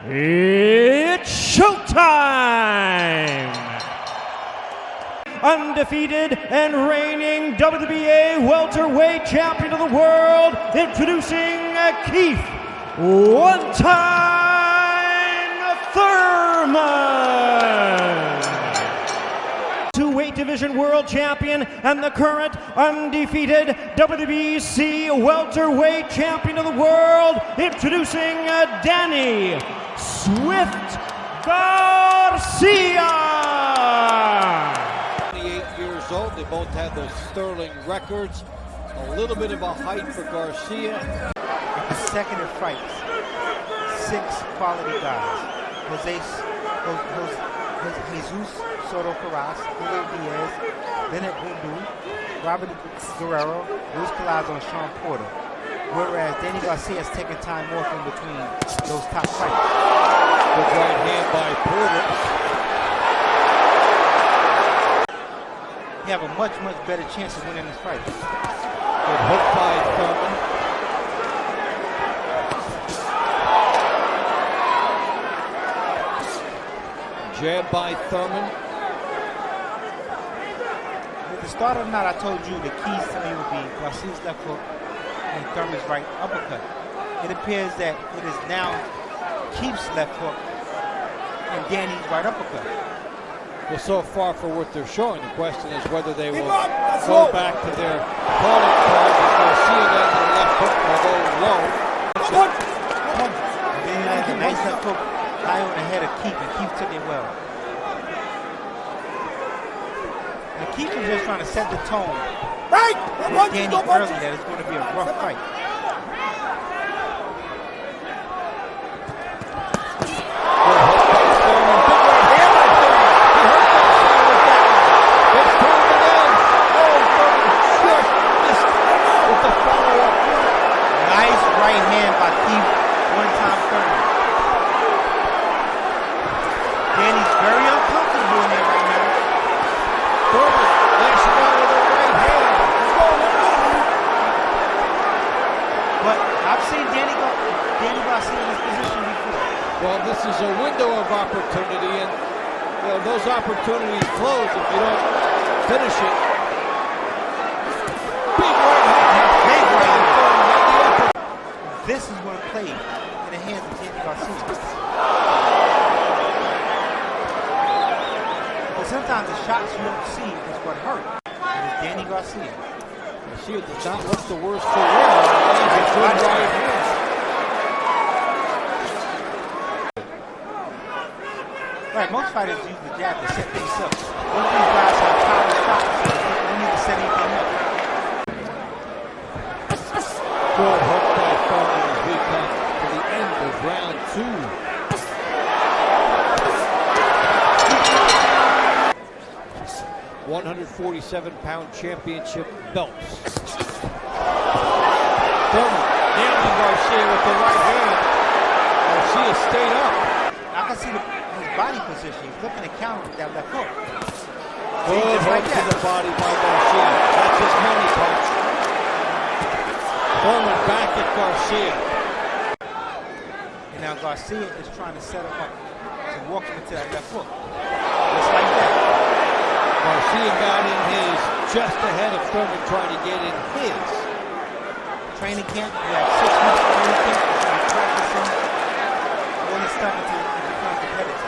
It's showtime! Undefeated and reigning WBA welterweight champion of the world, introducing Keith "One-Time" Thurman! Two-weight division world champion and the current undefeated WBC welterweight champion of the world, introducing Danny "Swift" Garcia! 28 years old. They both have those sterling records. A little bit of a height for Garcia. Consecutive fights. 6 quality guys. Jesus Soto Carras, Julio Diaz, Bennett Bundu, Robert Guerrero, Luis Collazo, and Sean Porter. Whereas Danny Garcia has taken time off in between those top fights. Good right hand by Porter. You have a much better chance of winning this fight. Good hook by Thurman. Jab by Thurman. At the start of the night, I told you the keys to me would be Garcia's left hook and Thurman's right uppercut. It appears that it is now Keith's left hook and Danny's right uppercut. Well, so far for what they're showing, the question is whether they will go back to their calling card. Garcia then the left hook will go low. And then he has a nice left hook high on the head of Keith, and Keith took it well. And Keith was just trying to set the tone with Danny early that it's going to be a rough fight. Well, this is a window of opportunity, and those opportunities close if you don't finish it. Big right hand. This is what played in the hands of Danny Garcia. But sometimes the shots you don't see is what hurt. And it's Danny Garcia. Garcia does not look the worst for wear. He's a good right hand. Right, most fighters use the jab to set things up. Both these guys have power shots, so they need to set anything up. Good hook by Thurman as we come to the end of round 2. 147-pound championship belts. Thurman nailing Garcia with the right hand. Garcia stayed up. I can see his body position. He's looking to counter with that left hook. Good hook to the body by Garcia. That's his money punch. Thurman back at Garcia. And now Garcia is trying to set him up to walk him into that left hook. Just like that. Garcia got in his just ahead of Thurman trying to get in his. Training camp, we have 6 months of training camp. We're trying to practice him. All this stuff until he becomes competitive.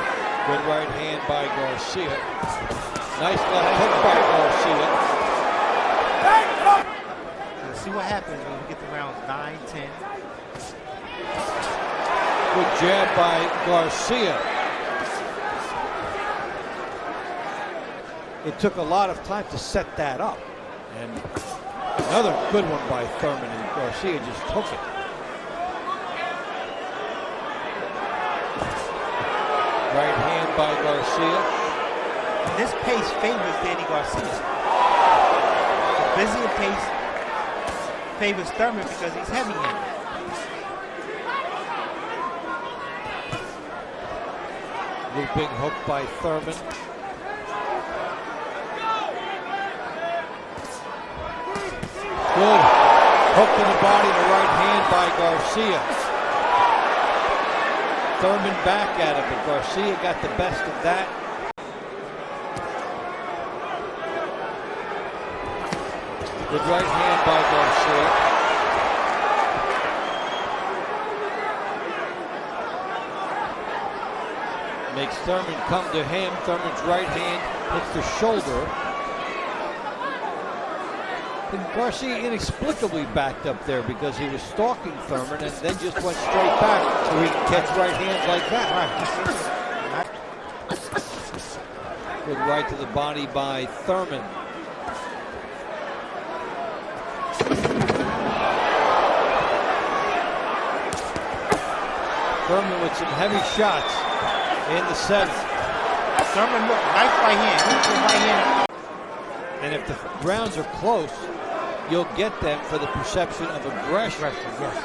Good right hand by Garcia. Nice left hook by Garcia. Let's see what happens when we get to rounds 9, 10. Good jab by Garcia. It took a lot of time to set that up. And another good one by Thurman, and Garcia just took it. Right hand by Garcia. And this pace favors Danny Garcia. The busier pace favors Thurman because he's heavy-handed. Looping hook by Thurman. Good hook to the body, the right hand by Garcia. Thurman back at him, but Garcia got the best of that. Good right hand by Garcia. Makes Thurman come to him. Thurman's right hand hits the shoulder. And Garcia inexplicably backed up there because he was stalking Thurman and then just went straight back so he can catch right hands like that. Good right to the body by Thurman. Thurman with some heavy shots in the seventh. Thurman, look, nice right hand. And if the rounds are close, you'll get them for the perception of aggression. Yes.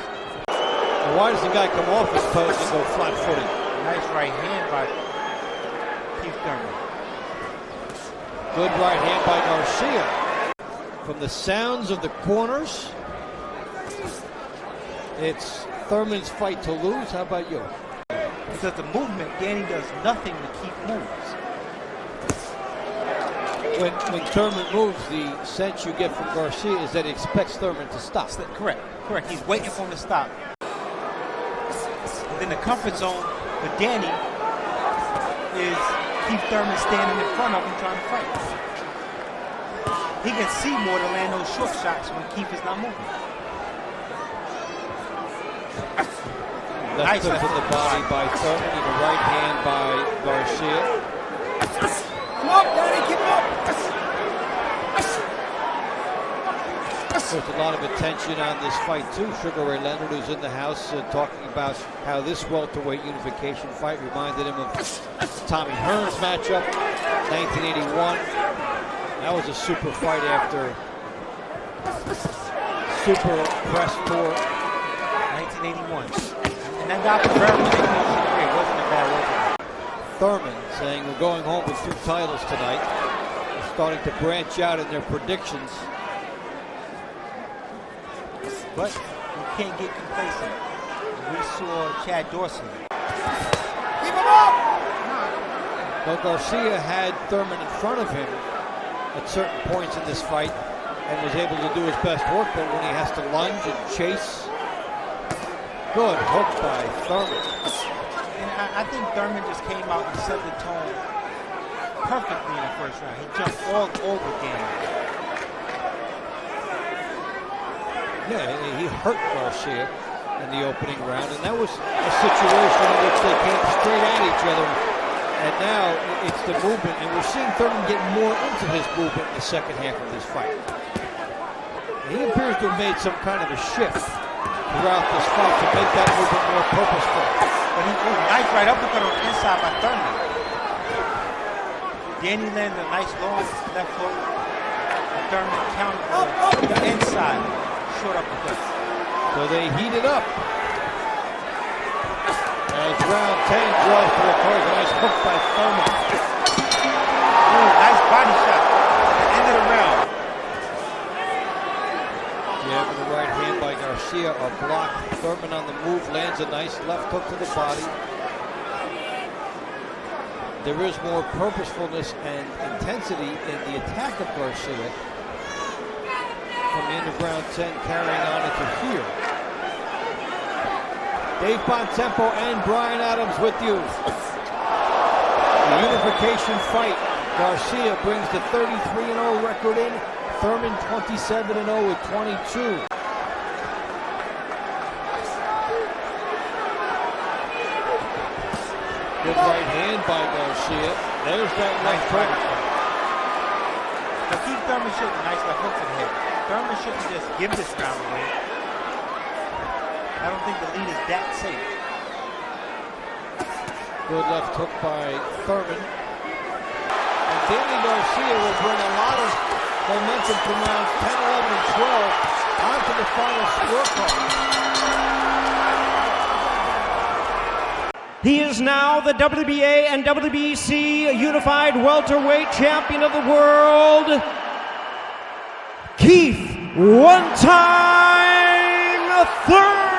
Well, why does the guy come off his pose and go flat-footed? Nice right hand by Keith Thurman. Good right hand by Garcia. From the sounds of the corners, it's Thurman's fight to lose. How about you? Because the movement, Danny does nothing to keep moves. When Thurman moves, the sense you get from Garcia is that he expects Thurman to stop. Correct. He's waiting for him to stop. And then the comfort zone for Danny is Keith Thurman standing in front of him trying to fight. He can see more to land those short shots when Keith is not moving. Left hook to the body by Thurman and a right hand by Garcia. Come up, Danny, keep him up. There's a lot of attention on this fight too. Sugar Ray Leonard, who's in the house, talking about how this welterweight unification fight reminded him of Tommy Hearns matchup, 1981. That was a super fight after super press tour, 1981. And that got the very wasn't a bad welterweight. Thurman saying we're going home with 2 titles tonight. They're starting to branch out in their predictions. But you can't get complacent. We saw Chad Dorsey. Keep him up! Well, Garcia had Thurman in front of him at certain points in this fight and was able to do his best work, but when he has to lunge and chase, good hook by Thurman. And I think Thurman just came out and set the tone perfectly in the first round. He jumped all over Danny. Yeah, he hurt Garcia in the opening round, and that was a situation in which they came straight at each other. And now it's the movement, and we're seeing Thurman get more into his movement in the second half of this fight. And he appears to have made some kind of a shift throughout this fight to make that movement more purposeful. But he nice right uppercut on the inside by Thurman. Danny landed a nice long left hook. Thurman countered on the inside. Short uppercut. So they heat it up. As round 10 draws to a close, a nice hook by Thurman. Ooh, nice body shot at the end of the round. Yeah, with the right hand by Garcia are blocked. Thurman on the move lands a nice left hook to the body. There is more purposefulness and intensity in the attack of Garcia from the end of round 10 carrying on into here. Dave Bontempo and Brian Adams with you. The unification fight. Garcia brings the 33-0 record in. Thurman 27-0 with 22. Good right hand by Garcia. There's that left hook. But Keith Thurman shooting a nice left hook to the head. Thurman shouldn't just give this round away. I don't think the lead is that safe. Good left hook by Thurman. And Danny Garcia will bring a lot of momentum from rounds 10, 11, and 12 onto the final scorecard. He is now the WBA and WBC Unified Welterweight Champion of the World, Keith "One Time" Thurman.